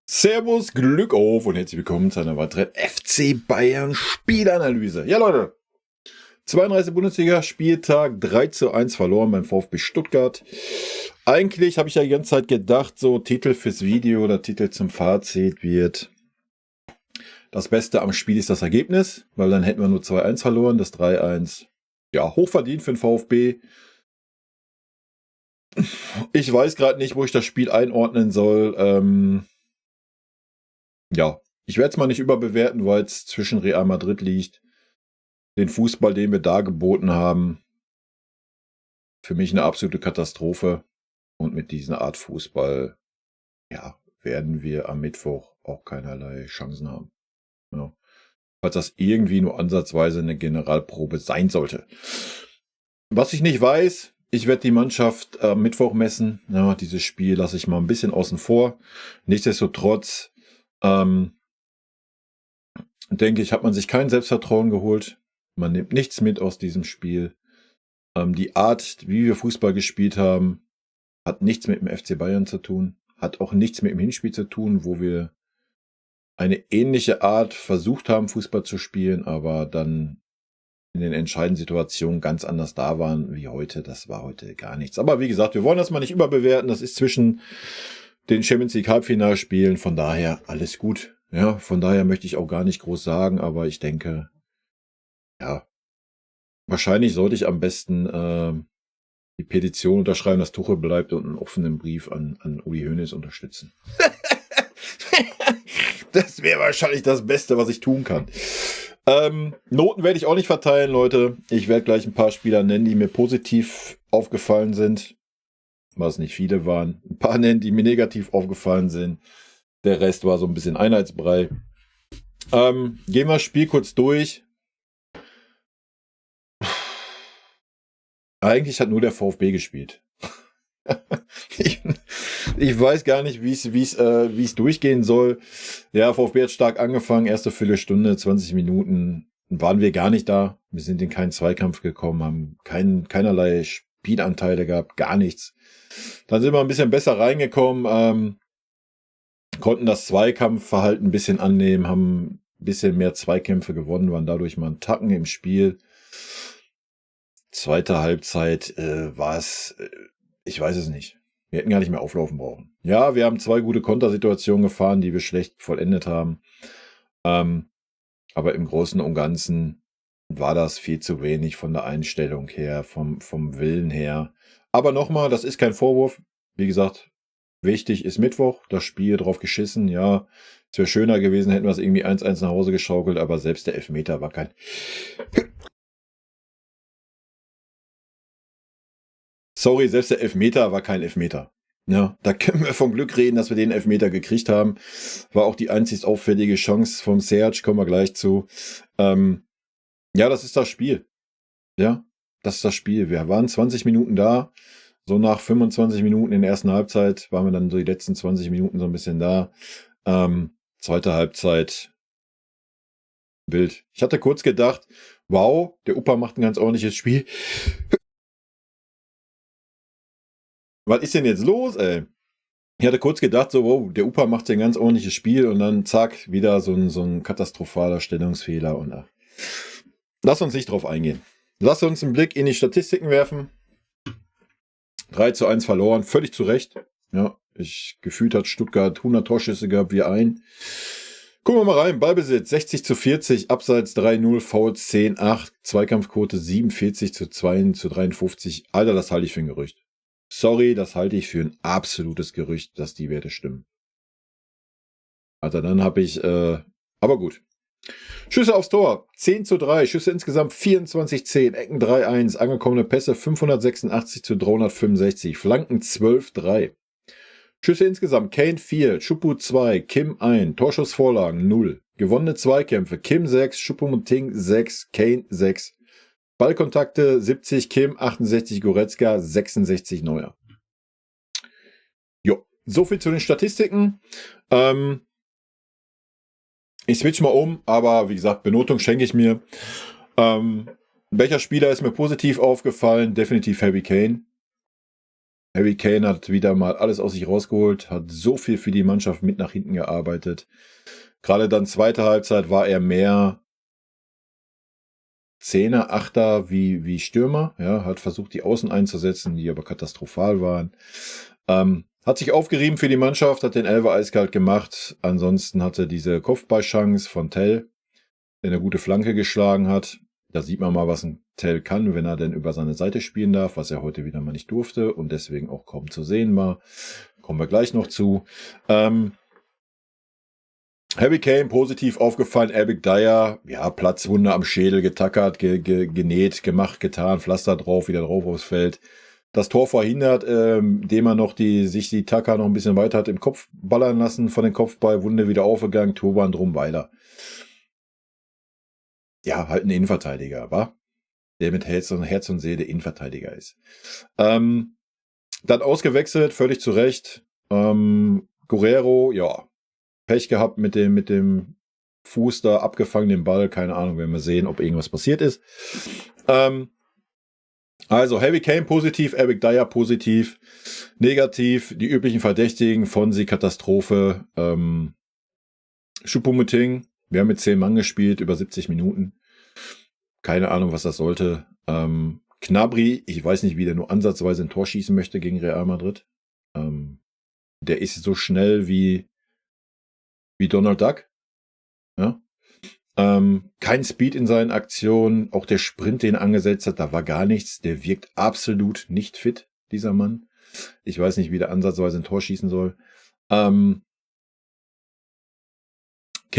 Servus, Glück auf und herzlich willkommen zu einer weiteren FC Bayern Spielanalyse. Ja Leute, 32. Bundesliga, Spieltag 3:1 verloren beim VfB Stuttgart. Eigentlich habe ich ja die ganze Zeit gedacht, so Titel fürs Video oder Titel zum Fazit wird: Das Beste am Spiel ist das Ergebnis, weil dann hätten wir nur 2:1 verloren, das 3:1, ja, hochverdient für den VfB. Ich weiß gerade nicht, wo ich das Spiel einordnen soll. Ja, ich werde es mal nicht überbewerten, weil es zwischen Real Madrid liegt. Den Fußball, den wir da geboten haben, für mich eine absolute Katastrophe. Und mit dieser Art Fußball, ja, werden wir am Mittwoch auch keinerlei Chancen haben. Ja. Falls das irgendwie nur ansatzweise eine Generalprobe sein sollte. Was ich nicht weiß, ich werde die Mannschaft am Mittwoch messen. Ja, dieses Spiel lasse ich mal ein bisschen außen vor. Nichtsdestotrotz denke ich, hat man sich kein Selbstvertrauen geholt. Man nimmt nichts mit aus diesem Spiel. Die Art, wie wir Fußball gespielt haben, hat nichts mit dem FC Bayern zu tun. Hat auch nichts mit dem Hinspiel zu tun, wo wir eine ähnliche Art versucht haben, Fußball zu spielen, aber dann in den entscheidenden Situationen ganz anders da waren wie heute. Das war heute gar nichts. Aber wie gesagt, wir wollen das mal nicht überbewerten. Das ist zwischen den Champions League Halbfinalspielen. Von daher alles gut. Ja, von daher möchte ich auch gar nicht groß sagen, aber ich denke, ja, wahrscheinlich sollte ich am besten die Petition unterschreiben, dass Tuchel bleibt und einen offenen Brief an Uli Hoeneß unterstützen. Das wäre wahrscheinlich das Beste, was ich tun kann. Noten werde ich auch nicht verteilen, Leute. Ich werde gleich ein paar Spieler nennen, die mir positiv aufgefallen sind. Was nicht viele waren. Ein paar nennen, die mir negativ aufgefallen sind. Der Rest war so ein bisschen Einheitsbrei. Gehen wir das Spiel kurz durch. Eigentlich hat nur der VfB gespielt. Ich weiß gar nicht, wie es durchgehen soll. Ja, VfB hat stark angefangen, erste Viertelstunde, 20 Minuten waren wir gar nicht da. Wir sind in keinen Zweikampf gekommen, haben keinerlei Spielanteile gehabt, gar nichts. Dann sind wir ein bisschen besser reingekommen, konnten das Zweikampfverhalten ein bisschen annehmen, haben ein bisschen mehr Zweikämpfe gewonnen, waren dadurch mal einen Tacken im Spiel. Zweite Halbzeit war es, ich weiß es nicht. Wir hätten gar nicht mehr auflaufen brauchen. Ja, wir haben 2 gute Kontersituationen gefahren, die wir schlecht vollendet haben. Aber im Großen und Ganzen war das viel zu wenig von der Einstellung her, vom Willen her. Aber nochmal, das ist kein Vorwurf. Wie gesagt, wichtig ist Mittwoch, das Spiel drauf geschissen. Ja, es wäre schöner gewesen, hätten wir es irgendwie 1:1 nach Hause geschaukelt, aber selbst der Elfmeter war kein... Sorry, selbst der Elfmeter war kein Elfmeter. Ja, da können wir vom Glück reden, dass wir den Elfmeter gekriegt haben. War auch die einzig auffällige Chance vom Serge, kommen wir gleich zu. Ja, das ist das Spiel. Ja, das ist das Spiel. Wir waren 20 Minuten da. So nach 25 Minuten in der ersten Halbzeit waren wir dann so die letzten 20 Minuten so ein bisschen da. Zweite Halbzeit wild. Ich hatte kurz gedacht, wow, der Opa macht ein ganz ordentliches Spiel. Was ist denn jetzt los, ey? Ich hatte kurz gedacht, so, wow, der Opa macht ein ganz ordentliches Spiel und dann zack, wieder so ein katastrophaler Stellungsfehler. Und lass uns nicht drauf eingehen. Lass uns einen Blick in die Statistiken werfen. 3:1 verloren, völlig zu Recht. Ja, gefühlt hat Stuttgart 100 Torschüsse gehabt, wir ein. Gucken wir mal rein. Ballbesitz 60:40, Abseits 3:0, Fouls 10:8, Zweikampfquote 47:52. Alter, das halte ich für ein Gerücht. Sorry, das halte ich für ein absolutes Gerücht, dass die Werte stimmen. Alter, dann habe ich, aber gut. Schüsse aufs Tor, 10:3, Schüsse insgesamt 24:10, Ecken 3:1, angekommene Pässe 586:365, Flanken 12:3. Schüsse insgesamt, Kane 4, Choupo 2, Kim 1, Torschussvorlagen 0, gewonnene Zweikämpfe, Kim 6, Choupo-Moting 6, Kane 6. Ballkontakte 70, Kim 68, Goretzka 66, Neuer. Jo, so viel zu den Statistiken. Ich switch mal um, aber wie gesagt, Benotung schenke ich mir. Welcher Spieler ist mir positiv aufgefallen? Definitiv Harry Kane. Harry Kane hat wieder mal alles aus sich rausgeholt, hat so viel für die Mannschaft mit nach hinten gearbeitet. Gerade dann zweite Halbzeit war er mehr Zehner, Achter wie Stürmer. Ja, hat versucht, die Außen einzusetzen, die aber katastrophal waren. Hat sich aufgerieben für die Mannschaft, hat den Elfer eiskalt gemacht. Ansonsten hatte diese Kopfballchance von Tell, der eine gute Flanke geschlagen hat. Da sieht man mal, was ein Tell kann, wenn er denn über seine Seite spielen darf, was er heute wieder mal nicht durfte und deswegen auch kaum zu sehen war. Kommen wir gleich noch zu. Harry Kane positiv aufgefallen, Eric Dyer, ja, Platzwunde am Schädel, getackert, genäht, gemacht, getan, Pflaster drauf, wieder drauf aufs Feld. Das Tor verhindert, indem er noch sich die Tacker noch ein bisschen weiter hat im Kopf ballern lassen von den Kopfball, Wunde wieder aufgegangen, Turban drum weiter. Ja, halt ein Innenverteidiger, wa? Der mit Herz und Seele Innenverteidiger ist. Dann ausgewechselt, völlig zu Recht. Guerrero, ja, Pech gehabt mit dem Fuß da, abgefangen den Ball, keine Ahnung, werden wir sehen, ob irgendwas passiert ist. Also Harry Kane positiv, Eric Dyer positiv, negativ, die üblichen Verdächtigen, Fonsi, Katastrophe, Choupo-Moting, wir haben mit 10 Mann gespielt, über 70 Minuten. Keine Ahnung, was das sollte. Gnabry, ich weiß nicht, wie der nur ansatzweise ein Tor schießen möchte gegen Real Madrid. Der ist so schnell wie Donald Duck. Ja. Kein Speed in seinen Aktionen. Auch der Sprint, den er angesetzt hat, da war gar nichts. Der wirkt absolut nicht fit, dieser Mann. Ich weiß nicht, wie der ansatzweise ein Tor schießen soll. Kehm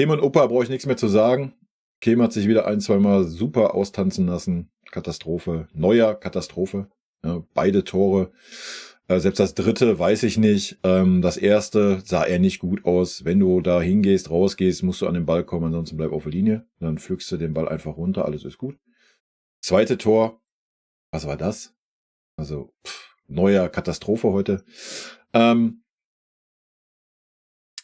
und Opa brauche ich nichts mehr zu sagen. Kehm hat sich wieder 1-2 Mal super austanzen lassen. Katastrophe. Neuer Katastrophe. Ja, beide Tore. Selbst das dritte weiß ich nicht. Das erste sah er nicht gut aus. Wenn du da hingehst, rausgehst, musst du an den Ball kommen, ansonsten bleib auf der Linie. Dann pflückst du den Ball einfach runter, alles ist gut. Zweite Tor, was war das? Also, neuer Katastrophe heute.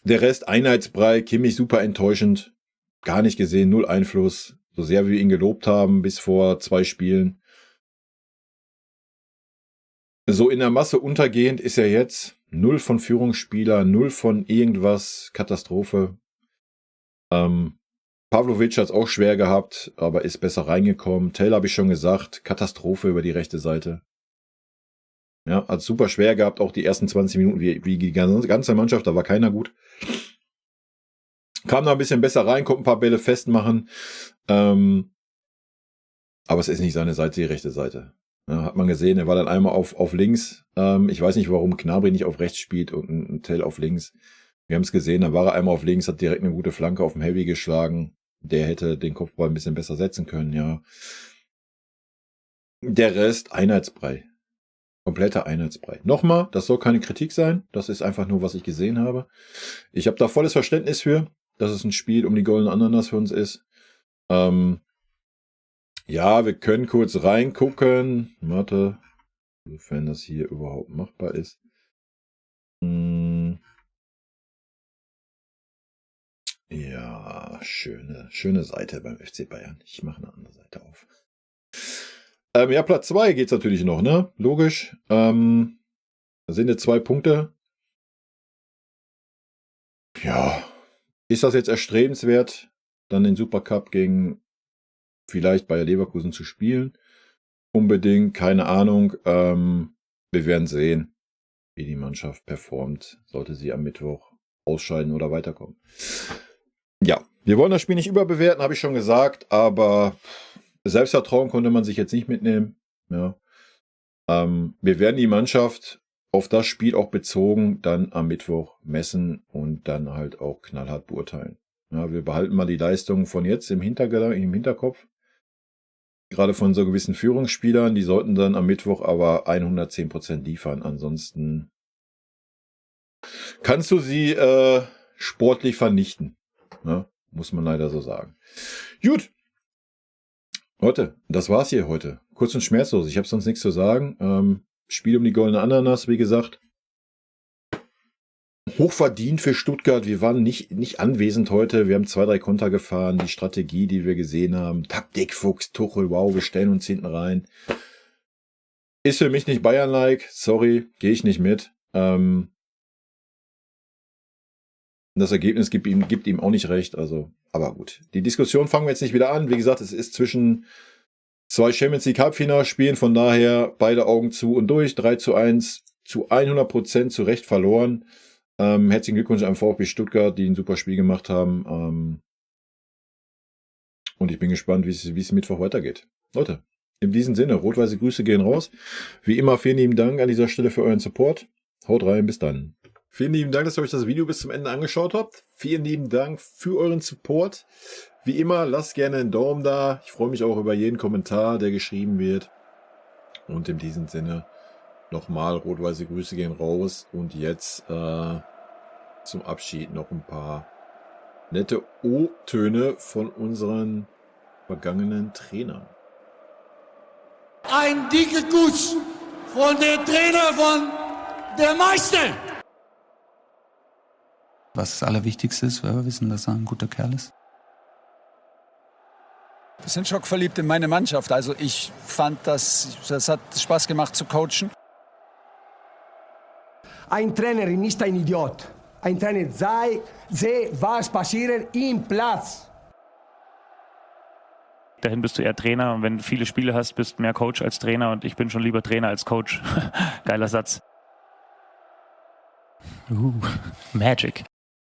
Der Rest Einheitsbrei, Kimmich super enttäuschend. Gar nicht gesehen, 0 Einfluss. So sehr wie wir ihn gelobt haben, bis vor 2 Spielen. So in der Masse untergehend ist er jetzt. 0 von Führungsspieler, 0 von irgendwas, Katastrophe. Pavlovic hat es auch schwer gehabt, aber ist besser reingekommen. Tell habe ich schon gesagt, Katastrophe über die rechte Seite. Ja, hat super schwer gehabt, auch die ersten 20 Minuten, wie die ganze Mannschaft, da war keiner gut. Kam da ein bisschen besser rein, konnte ein paar Bälle festmachen. Aber es ist nicht seine Seite, die rechte Seite. Ja, hat man gesehen, er war dann einmal auf links. Ich weiß nicht, warum Gnabry nicht auf rechts spielt und ein Tell auf links. Wir haben es gesehen, dann war er einmal auf links, hat direkt eine gute Flanke auf dem Heavy geschlagen. Der hätte den Kopfball ein bisschen besser setzen können, ja. Der Rest, Einheitsbrei. Kompletter Einheitsbrei. Nochmal, das soll keine Kritik sein. Das ist einfach nur, was ich gesehen habe. Ich habe da volles Verständnis für, dass es ein Spiel um die goldene Ananas für uns ist. Ja, wir können kurz reingucken. Warte, sofern das hier überhaupt machbar ist. Ja, schöne Seite beim FC Bayern. Ich mache eine andere Seite auf. Ja, Platz 2 geht's natürlich noch, ne? Logisch. Da sind jetzt 2 Punkte. Ja, ist das jetzt erstrebenswert, dann den Supercup gegen vielleicht Bayer Leverkusen zu spielen? Unbedingt, keine Ahnung. Wir werden sehen, wie die Mannschaft performt, sollte sie am Mittwoch ausscheiden oder weiterkommen. Ja, wir wollen das Spiel nicht überbewerten, habe ich schon gesagt, aber Selbstvertrauen konnte man sich jetzt nicht mitnehmen. Ja. Wir werden die Mannschaft auf das Spiel auch bezogen dann am Mittwoch messen und dann halt auch knallhart beurteilen. Ja, wir behalten mal die Leistungen von jetzt im Hinterkopf. Gerade von so gewissen Führungsspielern, die sollten dann am Mittwoch aber 110% liefern. Ansonsten kannst du sie sportlich vernichten. Ja, muss man leider so sagen. Gut. Leute, das war's hier heute. Kurz und schmerzlos. Ich habe sonst nichts zu sagen. Spiel um die goldene Ananas, wie gesagt. Hochverdient für Stuttgart. Wir waren nicht anwesend heute. Wir haben 2, 3 Konter gefahren. Die Strategie, die wir gesehen haben. Taktikfuchs, Tuchel, wow, wir stellen uns hinten rein. Ist für mich nicht Bayern-like, sorry, gehe ich nicht mit. Das Ergebnis gibt ihm auch nicht recht, also, aber gut. Die Diskussion fangen wir jetzt nicht wieder an. Wie gesagt, es ist zwischen 2 Champions League Halbfinalspielen, von daher beide Augen zu und durch. 3:1 zu 100% zu Recht verloren. Herzlichen Glückwunsch an VfB Stuttgart, die ein super Spiel gemacht haben. Und ich bin gespannt, wie es Mittwoch weitergeht. Leute, in diesem Sinne, rot-weiße Grüße gehen raus. Wie immer, vielen lieben Dank an dieser Stelle für euren Support. Haut rein, bis dann. Vielen lieben Dank, dass ihr euch das Video bis zum Ende angeschaut habt. Vielen lieben Dank für euren Support. Wie immer, lasst gerne einen Daumen da. Ich freue mich auch über jeden Kommentar, der geschrieben wird. Und in diesem Sinne nochmal rot-weiße Grüße gehen raus. Und jetzt zum Abschied noch ein paar nette O-Töne von unseren vergangenen Trainern. Ein dicker Kuss von der Trainer von der Meister. Was das Allerwichtigste ist, weil wir wissen, dass er ein guter Kerl ist. Wir sind schockverliebt in meine Mannschaft. Also ich fand, das hat Spaß gemacht zu coachen. Ein Trainer ist ein Idiot. Ein Trainer sehe, was passiert im Platz. Dahin bist du eher Trainer und wenn du viele Spiele hast, bist du mehr Coach als Trainer und ich bin schon lieber Trainer als Coach. Geiler Satz. Magic.